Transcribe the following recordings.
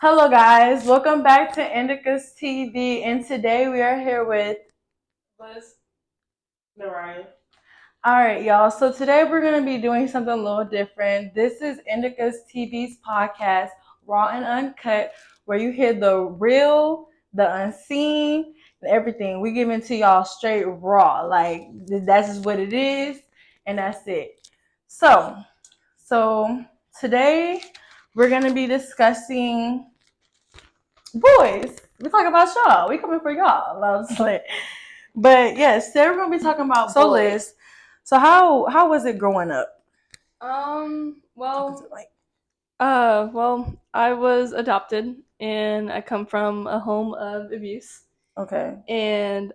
Hello guys, welcome back to Indica's TV, and today we are here with Liz. Mariah. Alright y'all, so today we're going to be doing something a little different. This is Indica's TV's podcast, Raw and Uncut, where you hear the real, the unseen, and everything. We give it to y'all straight raw, like that's just what it is, and that's it. So today we're going to be discussing boys. We talking about y'all. We coming for y'all. I was like, but yes, today we're gonna be talking about So, boys. Liz, So how was it growing up? well, I was adopted and I come from a home of abuse. Okay. And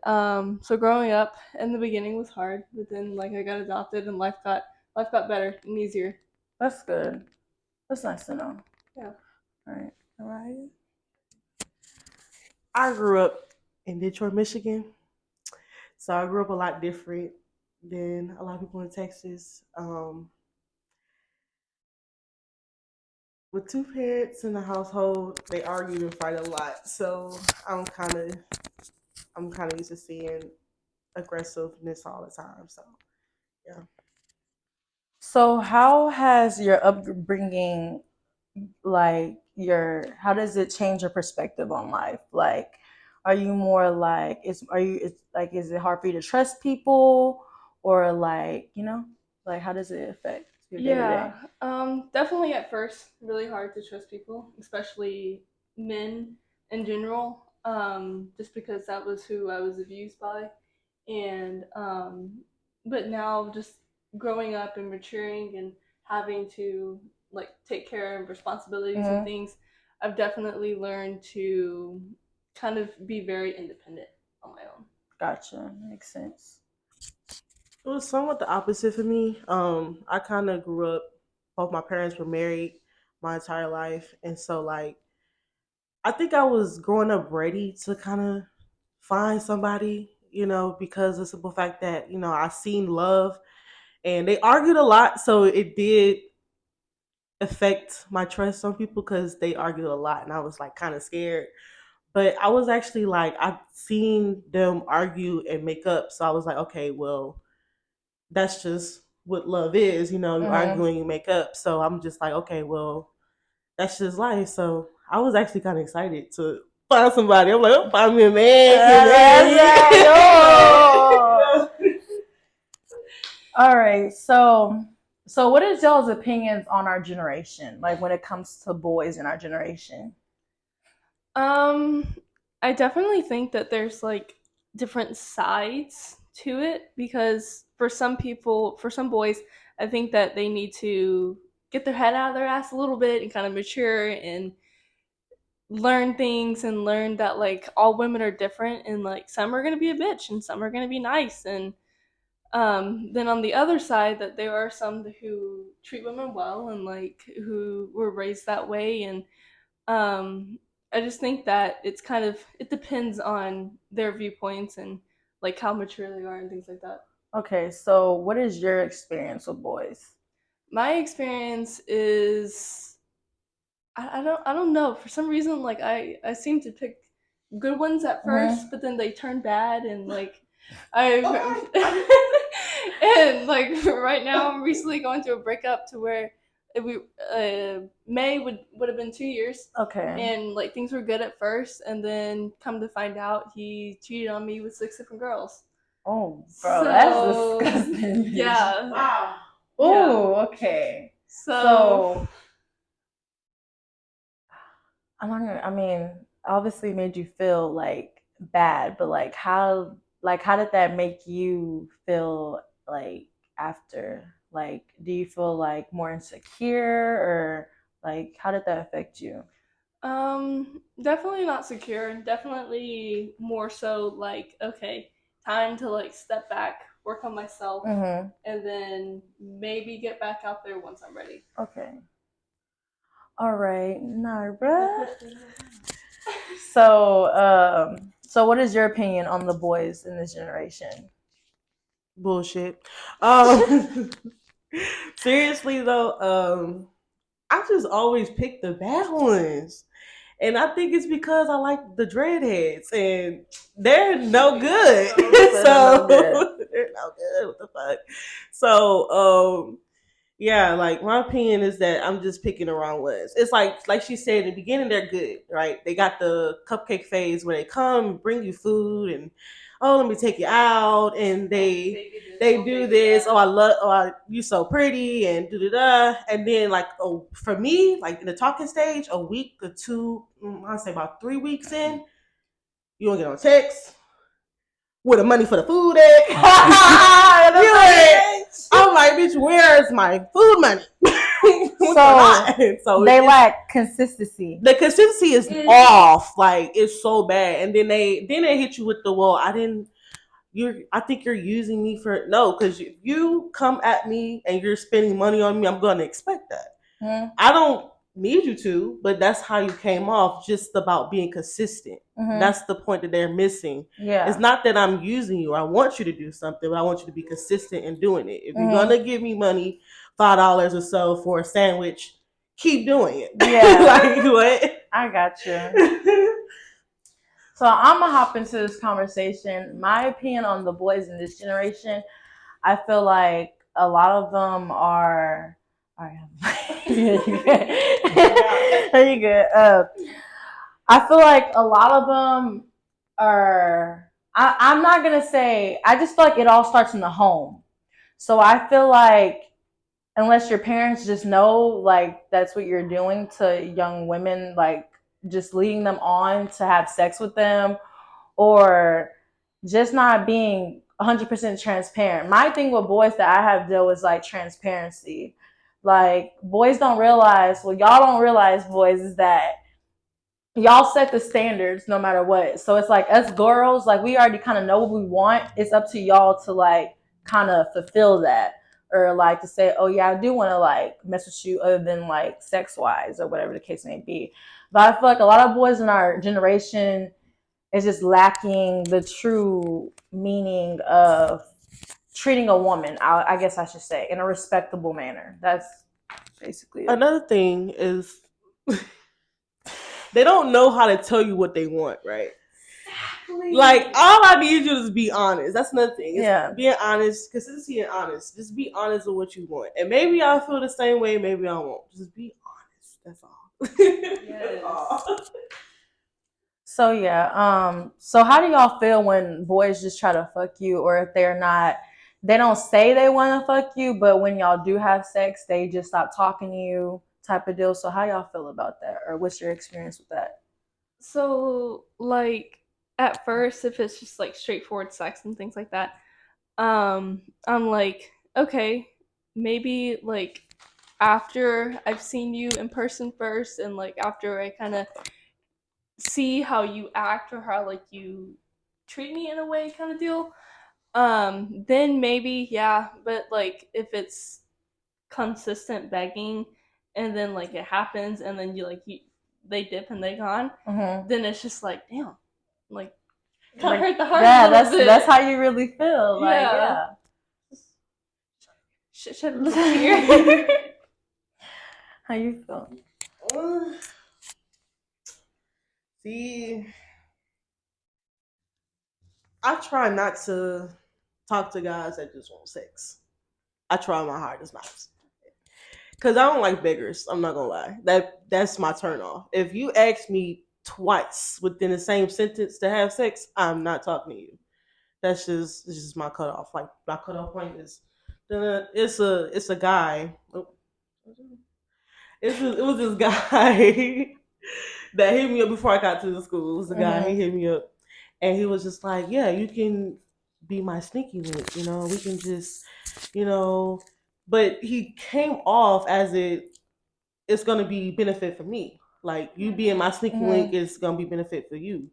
so growing up in the beginning was hard, but then like I got adopted and life got better and easier. That's good. That's nice to know. Yeah. All right. All right. I grew up in Detroit, Michigan. So I grew up a lot different than a lot of people in Texas. With two parents in the household, they argued and fight a lot. So I'm kind of used to seeing aggressiveness all the time. So yeah. So how has your upbringing, how does it change your perspective on life? Like, are you more like, is it hard for you to trust people, or like how does it affect your day to day? Definitely at first really hard to trust people, especially men in general. Just because that was who I was abused by, and but now just growing up and maturing and having to like take care of responsibilities and things, I've definitely learned to kind of be very independent on my own. Gotcha. Makes sense. It was somewhat the opposite for me. I kind of grew up, both my parents were married my entire life. And so, like, I think I was growing up ready to kind of find somebody, because of the simple fact that, I seen love and they argued a lot. So it did affect my trust on people because they argued a lot and I was like kind of scared. But I was actually like, I've seen them argue and make up. So I was like, okay, well, that's just what love is, you argue and you make up. So I'm just like, okay, well, that's just life. So I was actually kind of excited to find somebody. I'm like, oh, find me a man. All right. So what is y'all's opinions on our generation? Like when it comes to boys in our generation? I definitely think that there's like different sides to it because for some people, for some boys, I think that they need to get their head out of their ass a little bit and kind of mature and learn things and learn that like all women are different and like some are going to be a bitch and some are going to be nice and then on the other side that there are some who treat women well and like who were raised that way and um I just think that it's kind of it depends on their viewpoints and like how mature they are and things like that. Okay, so what is your experience with boys? My experience is I don't know. For some reason like I seem to pick good ones at first, but then they turn bad and like I and like right now I'm recently going through a breakup to where we May would have been 2 years. Okay. And like things were good at first, and then come to find out he cheated on me with 6 different girls. Oh, bro, that's disgusting. Yeah. Wow. Oh, okay. So I mean, obviously made you feel like bad, but like how did that make you feel like after? Like do you feel like more insecure, or like how did that affect you? Definitely not secure. Definitely more so like, okay, time to like step back, work on myself, and then maybe get back out there once I'm ready. Okay. All right, Nara. So what is your opinion on the boys in this generation? Bullshit. Seriously though, I just always pick the bad ones. And I think it's because I like the dreadheads, and they're no good. So they're no good. What the fuck? So yeah, like my opinion is that I'm just picking the wrong ones. It's like she said in the beginning, they're good, right? They got the cupcake phase where they come, bring you food, and let me take you out, and they do this. You so pretty, and da da da. And then like for me, like in the talking stage, a week or two, I'd say about 3 weeks in, you don't get on text. Where the money for the food at? I'm like, bitch, where's my food money? So they lack consistency. The consistency is off. Like it's so bad. And then they hit you with the I think you're using me for no, because you come at me and you're spending money on me, I'm gonna expect that. Mm-hmm. I don't need you to, but that's how you came off, just about being consistent. Mm-hmm. That's the point that they're missing. Yeah. It's not that I'm using you. I want you to do something, but I want you to be consistent in doing it. If you're gonna give me money, $5 or so for a sandwich, keep doing it. Yeah. Like what? I got you. So I'm gonna hop into this conversation. My opinion on the boys in this generation, I feel like a lot of them are. You're good. I feel like a lot of them are. I'm not gonna say. I just feel like it all starts in the home. So I feel like unless your parents just know like that's what you're doing to young women, like just leading them on to have sex with them, or just not being 100% transparent. My thing with boys that I have dealt with is like transparency. Like boys don't realize, well, y'all don't realize, boys, is that y'all set the standards no matter what. So it's like us girls, like we already kind of know what we want. It's up to y'all to like kind of fulfill that, or like to say, oh yeah, I do want to like mess with you other than like sex wise or whatever the case may be. But I feel like a lot of boys in our generation is just lacking the true meaning of treating a woman, I guess I should say, in a respectable manner. That's basically it. Another thing is they don't know how to tell you what they want, right? Exactly. Like, all I need you to is be honest. That's another thing. It's being honest, consistency and honest. Just be honest with what you want. And maybe I'll feel the same way, maybe I won't. Just be honest. That's all. Yes. That's all. So yeah, so how do y'all feel when boys just try to fuck you, or if they don't say they want to fuck you, but when y'all do have sex, they just stop talking to you type of deal? So how y'all feel about that, or what's your experience with that? So like at first, if it's just like straightforward sex and things like that, I'm like, okay, maybe like after I've seen you in person first, and like after I kind of see how you act or how like you treat me in a way kind of deal, then maybe, yeah. But like if it's consistent begging and then like it happens and then they dip and they gone, then it's just like, damn, like hurt the heart. Yeah, that's how you really feel. Like, yeah. Shut up here. How you feel? See, I try not to talk to guys that just want sex. I try my hardest not to. Because I don't like beggars. I'm not gonna lie. That's my turn off. If you ask me twice within the same sentence to have sex, I'm not talking to you. That's just my cutoff. Like my cutoff point is, it's a guy. It was this guy that hit me up before I got to the school. It was a guy. He hit me up, and he was just like, "Yeah, you can be my sneaky link. You know, we can just, you know." But he came off as it's gonna be benefit for me. Like you being my sneaky link is gonna be benefit for you.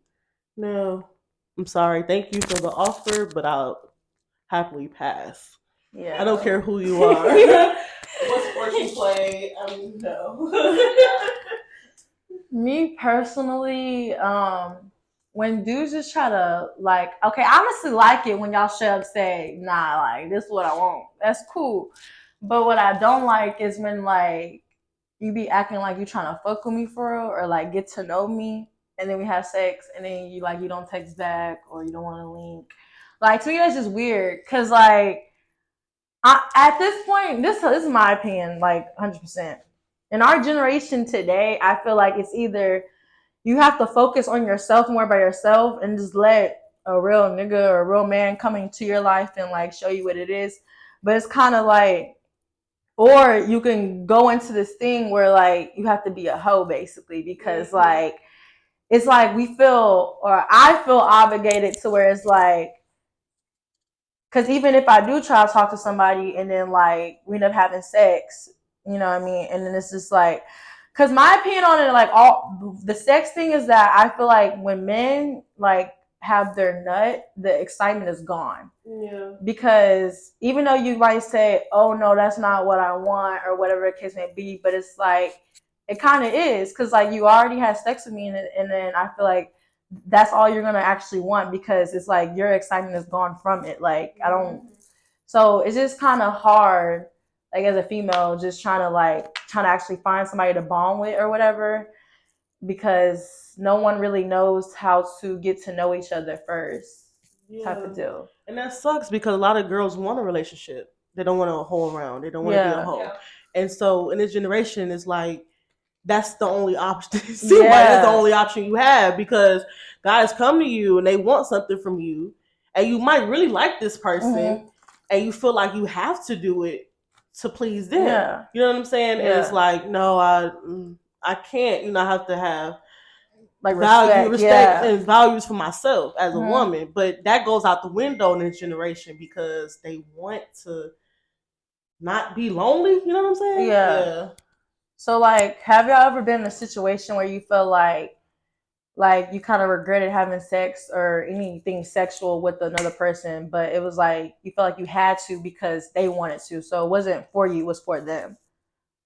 No, I'm sorry. Thank you for the offer, but I'll happily pass. Yeah. I don't care who you are. What sport you play? I mean, no. Me personally, when dudes just try to like, okay, I honestly like it when y'all straight up say, nah, like this is what I want. That's cool. But what I don't like is when like you be acting like you trying to fuck with me for real or like get to know me, and then we have sex, and then you like you don't text back or you don't want to link. Like to me, that's just weird. Cause like at this point, this is my opinion, like 100%. In our generation today, I feel like it's either you have to focus on yourself more by yourself and just let a real nigga or a real man come into your life and like show you what it is. But it's kind of like, or you can go into this thing where like you have to be a hoe basically because like it's like we feel or I feel obligated to where it's like, because even if I do try to talk to somebody and then like we end up having sex, you know what I mean? And then it's just like, because my opinion on it, like all the sex thing is that I feel like when men like have their nut, the excitement is gone. Yeah. Because even though you might say, oh no, that's not what I want or whatever the case may be, but it's like, it kind of is. Because like you already had sex with me and then I feel like that's all you're gonna actually want because it's like your excitement is gone from it. Like I don't. So it's just kind of hard, like as a female, just trying to actually find somebody to bond with or whatever, because no one really knows how to get to know each other first. Type of deal. And that sucks because a lot of girls want a relationship. They don't want to hoe around. They don't want to be a hoe. Yeah. And so in this generation, it's like that's the only option. It seems like that's the only option you have because guys come to you and they want something from you, and you might really like this person, and you feel like you have to do it to please them. Yeah. You know what I'm saying? Yeah. And it's like, no, I can't. You know, I have to have like respect and values for myself as a woman. But that goes out the window in this generation because they want to not be lonely. You know what I'm saying? Yeah. So like, have y'all ever been in a situation where you feel like you kind of regretted having sex or anything sexual with another person, but it was like you felt like you had to because they wanted to, so it wasn't for you, it was for them?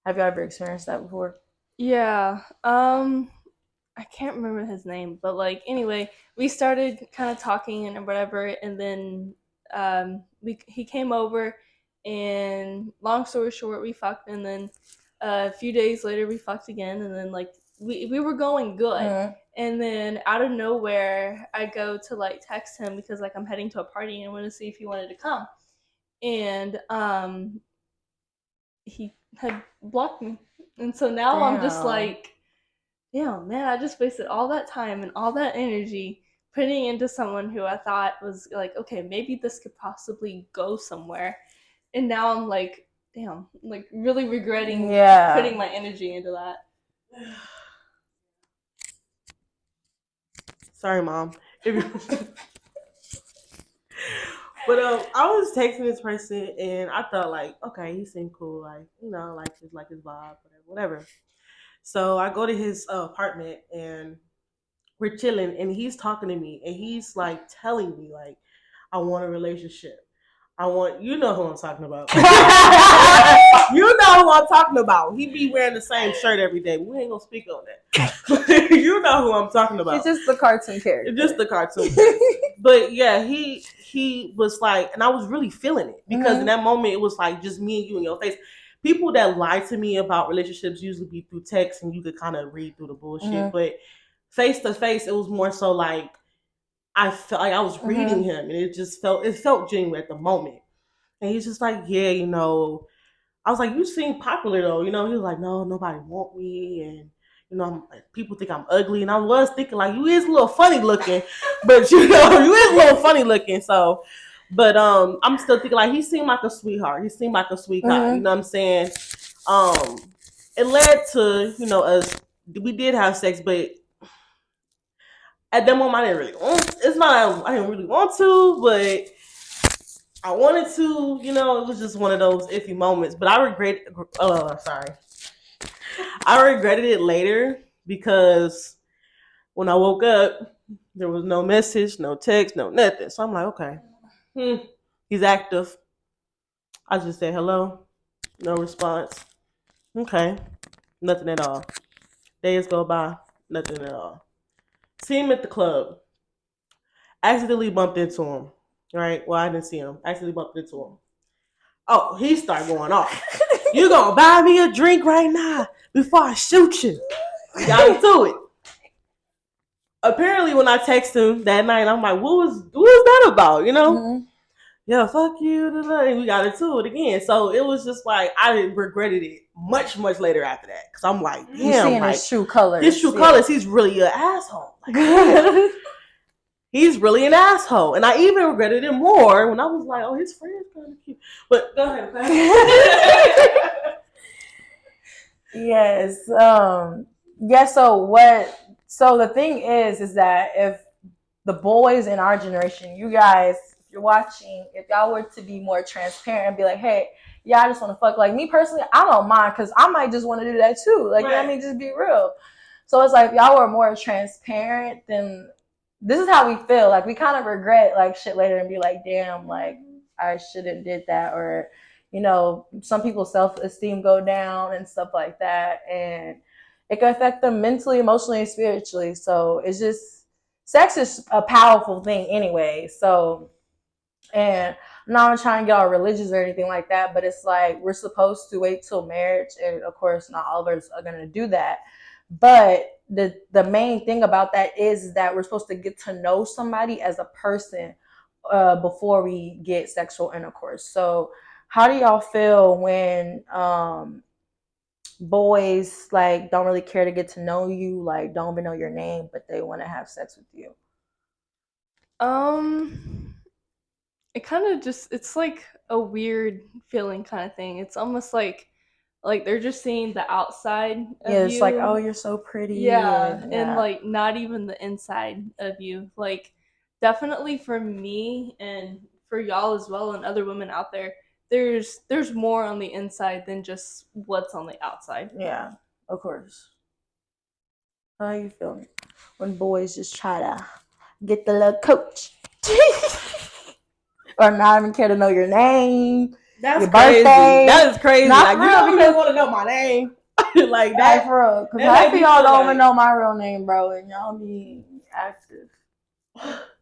Have y'all ever experienced that before? Yeah. I can't remember his name, but like anyway, we started kind of talking and whatever, and then he came over, and long story short, we fucked, and then a few days later we fucked again, and then like we were going good, and then out of nowhere I go to like text him because like I'm heading to a party and I want to see if he wanted to come, and he had blocked me, and so now I'm just like, damn, man, I just wasted all that time and all that energy putting into someone who I thought was like, okay, maybe this could possibly go somewhere. And now I'm like, damn, like really regretting putting my energy into that. Sorry, Mom. But I was texting this person and I thought like, okay, he seemed cool, like, you know, like his vibe, whatever. So I go to his apartment and we're chilling and he's talking to me and he's like telling me like, I want a relationship. You know who I'm talking about. You know who I'm talking about. He be wearing the same shirt every day. We ain't gonna speak on that. You know who I'm talking about. It's just the cartoon character. It's just the cartoon character. But yeah, he was like, and I was really feeling it because in that moment it was like just me and you in your face. People that lie to me about relationships usually be through text and you could kind of read through the bullshit. But face to face, it was more so like I felt like I was reading him, and it felt genuine at the moment. And he's just like, yeah, you know, I was like, you seem popular though, you know. He was like, no, nobody want me, and you know, people think I'm ugly, and I was thinking like, you is a little funny looking, but you know, you is a little funny looking, so. But I'm still thinking like he seemed like a sweetheart. He seemed like a sweet guy. You know what I'm saying? It led to, you know, us. We did have sex, but at that moment I didn't really want. It's not I didn't really want to, but I wanted to. You know, it was just one of those iffy moments. But I regret. I regretted it later because when I woke up, there was no message, no text, no nothing. So I'm like, okay, he's active. I just said hello, no response. Okay, nothing at all. Days go by, nothing at all. See him at the club. Accidentally bumped into him. Right? Well, I didn't see him. Accidentally bumped into him. Oh, he started going off. You gonna buy me a drink right now? before I shoot you. We got into it. Apparently, when I text him that night, I'm like, what was that about? You know? Mm-hmm. Yeah, fuck you. And we got into it again. So it was just like, I regretted it much, much later after that. Because I'm like, damn. You seeing like, his true colors. His true colors, he's really an asshole. Like, damn. He's really an asshole. And I even regretted it more when I was like, oh, his friend's kind of cute. But go ahead. Yes. Yeah, so the thing is that if the boys in our generation, you guys, if you're watching, if y'all were to be more transparent and be like, hey, yeah, I just want to fuck. Like me personally, I don't mind because I might just want to do that too. Like, right. You know what I mean? Just be real. So it's like if y'all were more transparent, then this is how we feel. Like we kind of regret like shit later and be like, damn, like I should have did that. Or, you know, some people's self-esteem go down and stuff like that. And it can affect them mentally, emotionally, and spiritually. So it's just, sex is a powerful thing anyway. So, and I'm not trying to get all religious or anything like that, but it's like we're supposed to wait till marriage. And of course, not all of us are going to do that. But the main thing about that is that we're supposed to get to know somebody as a person before we get sexual intercourse. So how do y'all feel when boys like don't really care to get to know you, like don't even know your name, but they want to have sex with you? It kind of just, it's like a weird feeling kind of thing. It's almost like they're just seeing the outside of it's you. Like, oh, you're so pretty. Yeah, and like not even the inside of you. Like definitely for me and for y'all as well and other women out there, there's more on the inside than just what's on the outside. Yeah, of course. How you feeling when boys just try to get the little coach or not even care to know your name? That's your crazy. Birthday? That is crazy. Not like, you don't even want to know my name. Like that. Like for real. Because half of y'all don't even know my real name, bro, and y'all be active.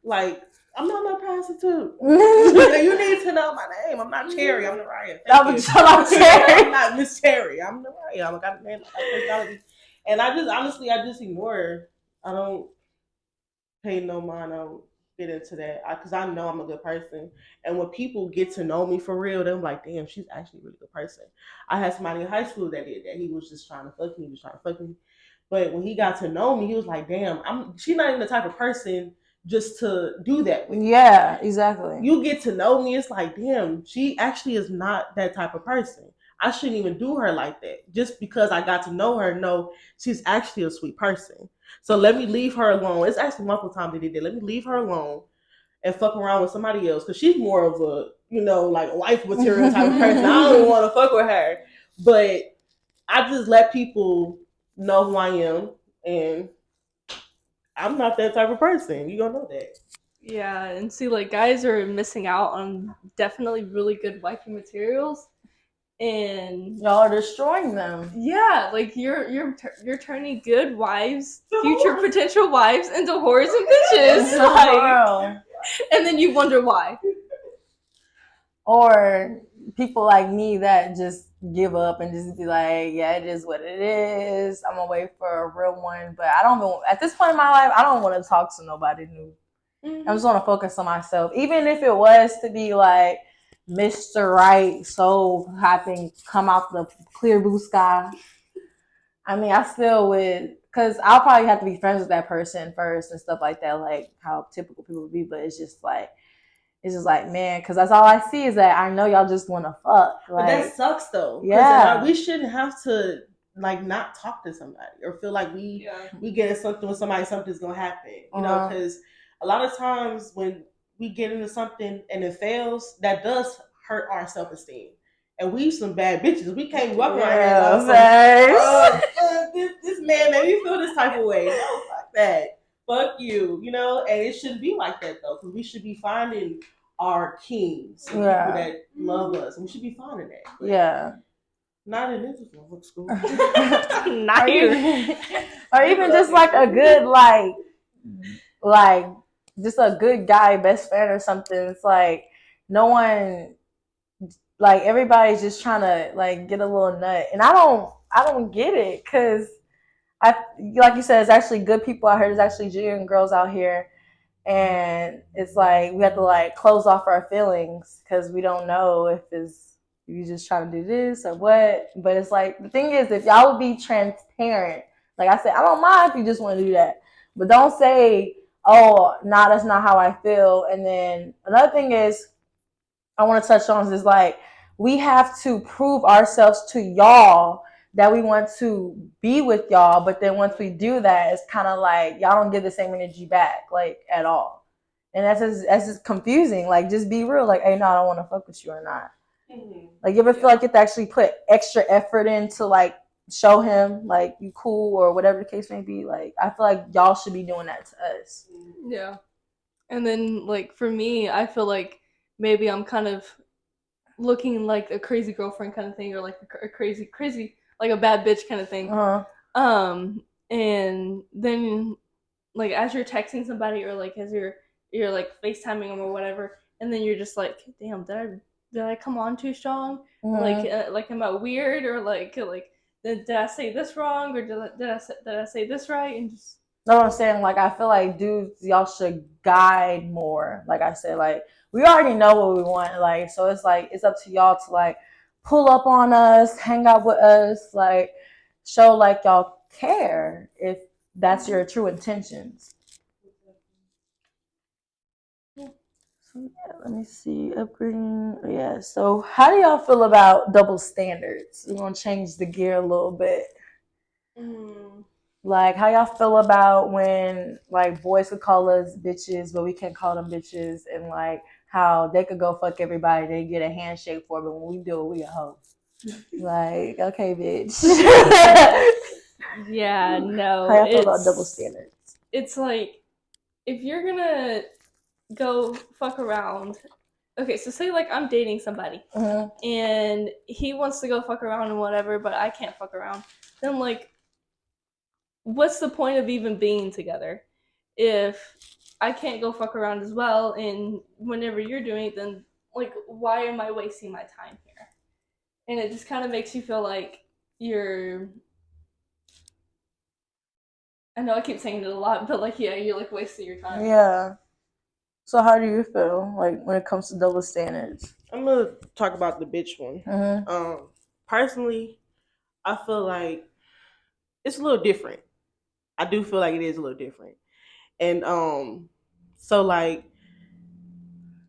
Like, I'm not no prostitute. You need to know my name. I'm not Cherry. I'm Naraya. I'm not Miss Cherry. I'm Naraya. I got a name. I got personality. And I just ignore her. I don't pay no mind. I don't get into that because I know I'm a good person. And when people get to know me for real, they're like, damn, she's actually a really good person. I had somebody in high school that did that. He was just trying to fuck me. But when he got to know me, he was like, damn, she's not even the type of person just to do that with. Yeah, exactly. You get to know me, it's like, damn, she actually is not that type of person. I shouldn't even do her like that. Just because I got to know her, no, she's actually a sweet person. So let me leave her alone. It's actually multiple times they did that. Let me leave her alone and fuck around with somebody else. Because she's more of a, like wife material type of person. I don't even want to fuck with her. But I just let people know who I am. And I'm not that type of person. You gonna know that. Yeah, and see, like, guys are missing out on definitely really good wifey materials, and y'all are destroying them. Yeah, like you're turning good wives, future potential wives, into whores and bitches. Like, and then you wonder why. Or people like me that just give up and just be like, yeah, it is what it is. I'm gonna wait for a real one. But I don't know, at this point in my life, I don't want to talk to nobody new. I just want to focus on myself. Even if it was to be like Mr. Right, soul hopping, come out the clear blue sky. I mean, I still would, because I'll probably have to be friends with that person first and stuff like that, like how typical people would be. But it's just like, man, because that's all I see is that I know y'all just want to fuck. Like, but that sucks though. Yeah. We shouldn't have to like not talk to somebody or feel like we get in something with somebody, something's gonna happen. You know, because a lot of times when we get into something and it fails, that does hurt our self-esteem. And we some bad bitches. We can't walk around here this man made me feel this type of way. No, fuck that. Fuck you. You know, and it shouldn't be like that though, because we should be finding our kings and people that love us, and we should be finding that. Yeah. Not in this school. Not here. Or even just like a good like just a good guy, best friend or something. It's like no one, like everybody's just trying to like get a little nut, and I don't don't get it, because like you said, it's actually good people out here. There's actually genuine girls out here, and it's like we have to like close off our feelings because we don't know if it's you just trying to do this or what. But it's like the thing is, if y'all would be transparent, like I said, I don't mind if you just want to do that, but don't say, "Oh, nah, that's not how I feel." And then another thing is, I want to touch on is like we have to prove ourselves to y'all that we want to be with y'all, but then once we do that, it's kind of like y'all don't give the same energy back, like at all, and that's just confusing. Like, just be real, like, hey, no, I don't want to fuck with you or not. Like, you ever feel like you have to actually put extra effort in to like show him like you cool or whatever the case may be? Like, I feel like y'all should be doing that to us. Yeah. And then, like, for me, I feel like maybe I'm kind of looking like a crazy girlfriend kind of thing, or like a crazy, like a bad bitch kind of thing. And then, like, as you're texting somebody, or like as you're like FaceTiming them or whatever, and then you're just like, damn, did I come on too strong? Like, am I weird, or like did I say this wrong, or did I say this right? And just, know what I'm saying? Like, I feel like dudes, y'all should guide more. Like I said, like, we already know what we want. Like, so it's like, it's up to y'all to like pull up on us, hang out with us, like show like y'all care if that's your true intentions. So yeah, let me see. Upgrading. Yeah. So how do y'all feel about double standards? We're gonna change the gear a little bit. Like, how y'all feel about when like boys could call us bitches, but we can't call them bitches, and like how they could go fuck everybody, they get a handshake for it, but when we do it, we a hoe. Like, okay, bitch. yeah, no. How y'all feel about double standards? It's like, if you're gonna go fuck around. Okay, so say like I'm dating somebody, and he wants to go fuck around and whatever, but I can't fuck around. Then like, what's the point of even being together if I can't go fuck around as well? And whenever you're doing it, then like, why am I wasting my time here? And it just kind of makes you feel like you're. I know I keep saying it a lot, but like, yeah, you're like wasting your time. Yeah. So how do you feel like when it comes to double standards? I'm gonna talk about the bitch one. Personally, I feel like it's a little different. I do feel like it is a little different, and so like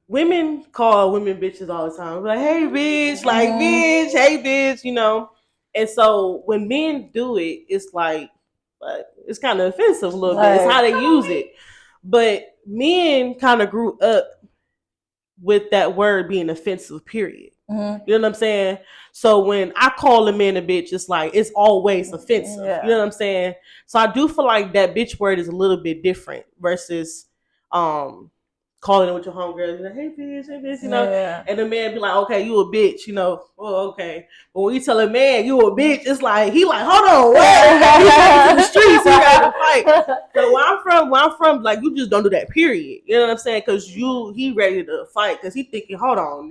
women call women bitches all the time. Like, hey bitch, like bitch, hey bitch, you know. And so when men do it, it's like, it's kind of offensive a little bit. It's how they use it. But men kind of grew up with that word being offensive, period. You know what I'm saying? So when I call a man a bitch, it's like, it's always offensive. Yeah. You know what I'm saying? So I do feel like that bitch word is a little bit different versus calling it with your homegirl, like, hey bitch, you know, and the man be like, okay, you a bitch, you know, oh, okay. But when you tell a man you a bitch, it's like, he like, hold on, what? He's ready to the streets, he ready to fight. So where I'm from, like, you just don't do that, period. You know what I'm saying? Because he ready to fight, because he thinking, hold on,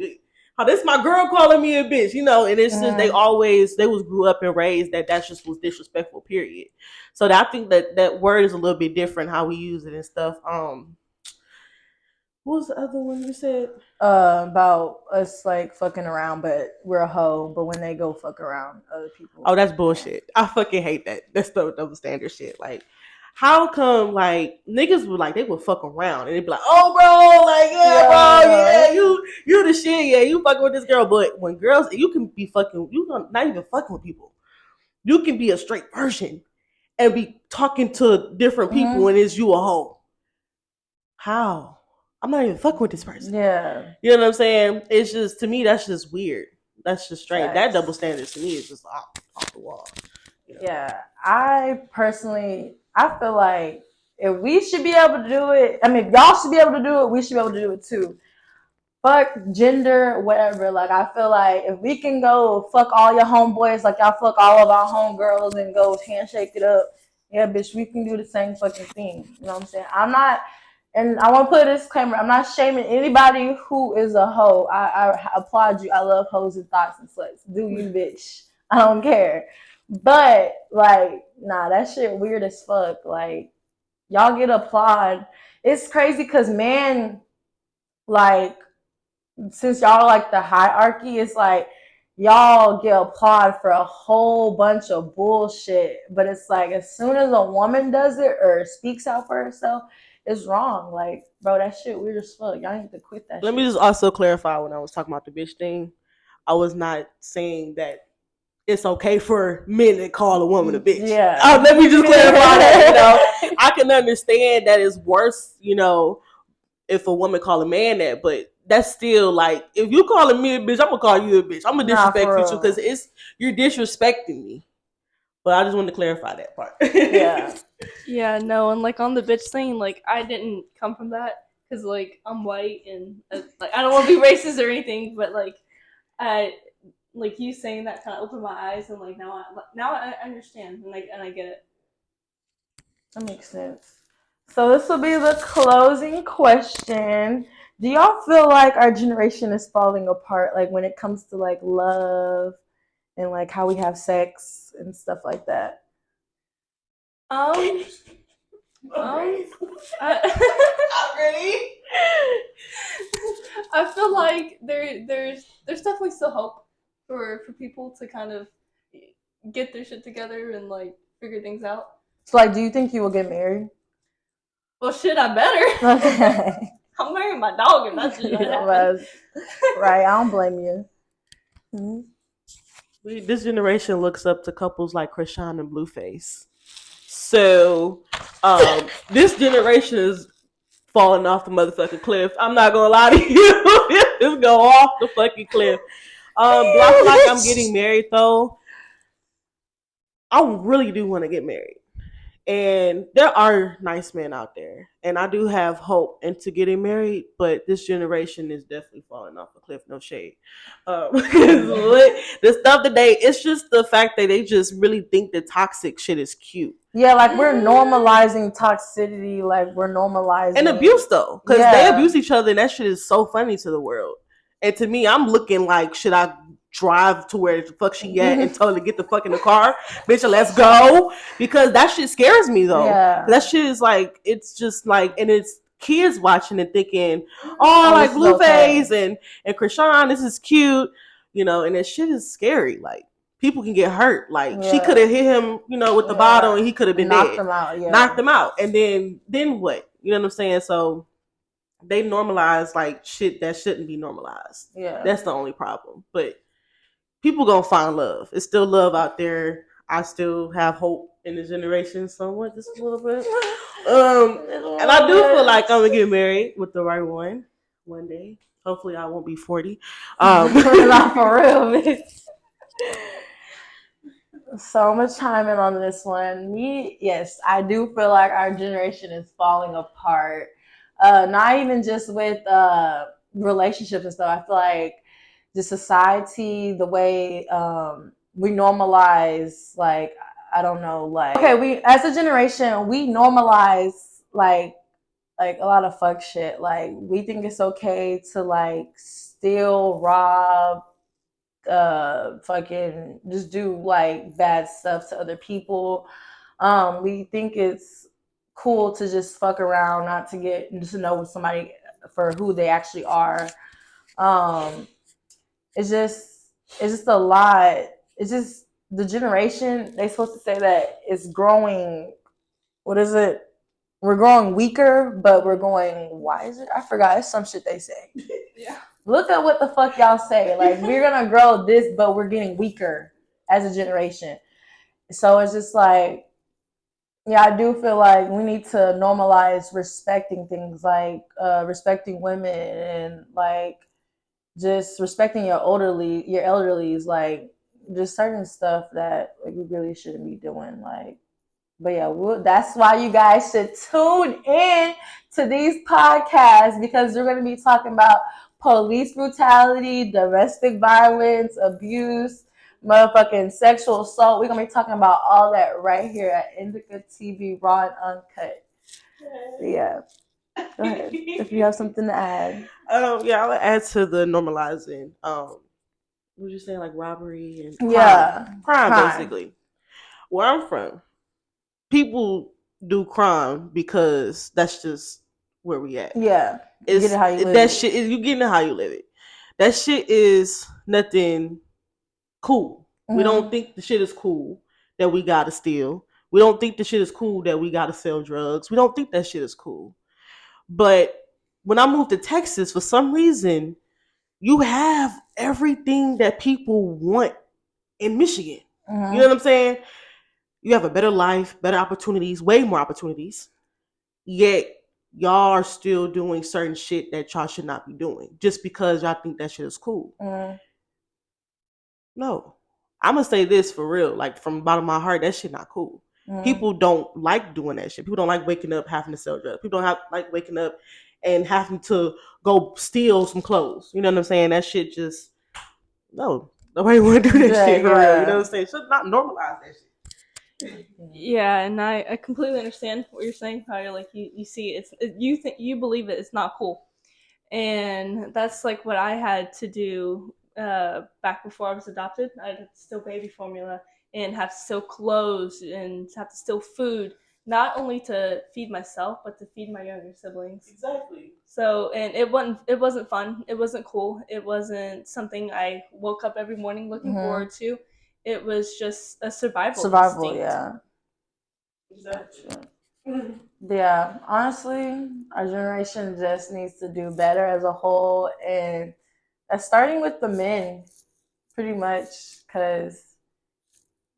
oh, this my girl calling me a bitch, you know, and it's just, they was grew up and raised that just was disrespectful, period. So I think that word is a little bit different, how we use it and stuff. What was the other one you said? About us like fucking around, but we're a hoe. But when they go fuck around other people, oh, that's bullshit. I fucking hate that. That's the double standard shit. Like, how come like niggas would like they would fuck around and they'd be like, oh bro, like bro, yeah, you the shit, yeah, you fucking with this girl. But when girls, you can be fucking, you not even fucking with people. You can be a straight person and be talking to different people, and it's you a hoe. How? I'm not even fucking with this person. Yeah. You know what I'm saying? It's just, to me, that's just weird. That's just strange. That double standard to me is just off the wall. You know? Yeah. I personally, I feel like if we should be able to do it, I mean, if y'all should be able to do it, we should be able to do it too. Fuck gender, whatever. Like, I feel like if we can go fuck all your homeboys, like y'all fuck all of our homegirls and go handshake it up, yeah, bitch, we can do the same fucking thing. You know what I'm saying? I'm not, and I want to put a disclaimer, I'm not shaming anybody who is a hoe. I applaud you. I love hoes and thoughts and sluts. Do you, bitch? I don't care. But like, nah, that shit weird as fuck. Like, y'all get applaud. It's crazy because man, like, since y'all are like the hierarchy, it's like y'all get applaud for a whole bunch of bullshit. But it's like as soon as a woman does it or speaks out for herself, it's wrong. Like, bro, that shit weird as fuck. Y'all need to quit that Let shit. me just also clarify when I was talking about the bitch thing. I was not saying that it's okay for men to call a woman a bitch. Yeah. Let me just clarify that. I can understand that it's worse, if a woman call a man that, but that's still like, if you calling me a bitch, I'm gonna call you a bitch. I'm gonna disrespect you too because you're disrespecting me. But I just wanted to clarify that part. Yeah. Yeah, no, and like on the bitch thing, like I didn't come from that because like I'm white and like I don't want to be racist or anything, but like I like you saying that kind of opened my eyes and like now I understand and I get it. That makes sense. So this will be the closing question. Do y'all feel like our generation is falling apart, like when it comes to like love and like how we have sex and stuff like that? I, Really? I feel like there's definitely still hope for people to kind of get their shit together and like figure things out. So like, do you think you will get married? Well, shit, I better. Okay. I'm marrying my dog if that's shit happens. Right, I don't blame you. Mm-hmm. This generation looks up to couples like Krishan and Blueface. So, this generation is falling off the motherfucking cliff. I'm not gonna lie to you. Just go off the fucking cliff. Do I feel like I'm getting married though? I really do want to get married. And there are nice men out there. And I do have hope into getting married, but this generation is definitely falling off a cliff, no shade. The stuff today, it's just the fact that they just really think the toxic shit is cute. Yeah, like we're normalizing toxicity, like we're normalizing and abuse though, because they abuse each other, and that shit is so funny to the world. And to me, I'm looking like, should I drive to where the fuck she at and tell her to get the fuck in the car, bitch, let's go? Because that shit scares me though. Yeah. That shit is like, it's just like, and it's kids watching and thinking, oh, like Blueface and Krishan, this is cute, and that shit is scary. Like, people can get hurt. Like, she could have hit him, with the bottle, and he could have been knocked dead. Him out, yeah. Knocked him out. And then what? You know what I'm saying? So they normalize like shit that shouldn't be normalized. Yeah. That's the only problem. But people gonna find love. It's still love out there. I still have hope in this generation somewhat, just a little bit. And I do feel like I'm gonna get married with the right one day. Hopefully I won't be 40. Not for real, bitch. So much timing on this one. Yes, I do feel like our generation is falling apart. Not even just with relationships and stuff. I feel like the society, the way we normalize, like, I don't know, like, okay, we as a generation, we normalize like a lot of fuck shit. Like, we think it's okay to like steal, rob, fucking just do like bad stuff to other people. We think it's cool to just fuck around, not to get just to know somebody for who they actually are. It's just a lot. It's just the generation, they supposed to say that it's growing, what is it? We're growing weaker, but we're going, why is it? I forgot. It's some shit they say. Yeah. Look at what the fuck y'all say. Like, we're gonna grow this, but we're getting weaker as a generation. So it's just like, yeah, I do feel like we need to normalize respecting things, like respecting women and like just respecting your elderlies, like just certain stuff that like we really shouldn't be doing. Like, but yeah, that's why you guys should tune in to these podcasts, because we're going to be talking about police brutality, domestic violence, abuse, motherfucking sexual assault. We're going to be talking about all that right here at IndicaTV RAW and Uncut. Yeah. Go ahead if you have something to add. Yeah, I'll add to the normalizing. What was you saying, like robbery and crime. Yeah, crime basically. Where I'm from, people do crime because that's just where we at. Yeah. You get it how you live that it. shit. You getting it how you live it. That shit is nothing cool. We don't think the shit is cool that we gotta steal. We don't think the shit is cool that we gotta sell drugs. We don't think that shit is cool. But when I moved to Texas, for some reason, you have everything that people want in Michigan. You know what I'm saying? You have a better life, better opportunities, way more opportunities. Yet y'all are still doing certain shit that y'all should not be doing just because y'all think that shit is cool. No. I'm gonna say this for real, like from the bottom of my heart, that shit not cool. People don't like doing that shit. People don't like waking up having to sell drugs. People don't like waking up and having to go steal some clothes. You know what I'm saying? That shit just no. Nobody want to do that shit for real. You know what I'm saying? Should not normalize that shit. Yeah, and I completely understand what you're saying. How you're like you see you believe it, it's not cool, and that's like what I had to do back before I was adopted. I had to steal baby formula and have to steal clothes and have to steal food, not only to feed myself but to feed my younger siblings. Exactly. So, and it wasn't fun. It wasn't cool. It wasn't something I woke up every morning looking forward to. It was just a survival instinct. Yeah. Exactly. Yeah, honestly, our generation just needs to do better as a whole, and that's starting with the men, pretty much, because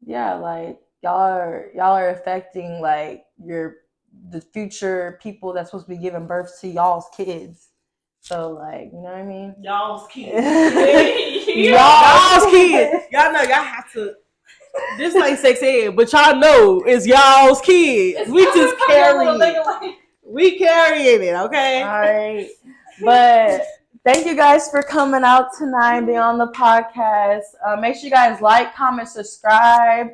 yeah, like y'all are affecting like the future people that's supposed to be giving birth to y'all's kids. So like, you know what I mean? Y'all's kids. Y'all's kids. Y'all know y'all have to. This like sex ed, but y'all know it's y'all's kids. We just carry it. We carrying it, okay? All right. But thank you guys for coming out tonight and being on the podcast. Make sure you guys like, comment, subscribe,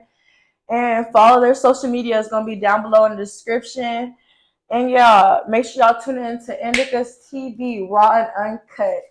and follow their social media. It's going to be down below in the description. And yeah, make sure y'all tune in to Indica's TV Raw and Uncut.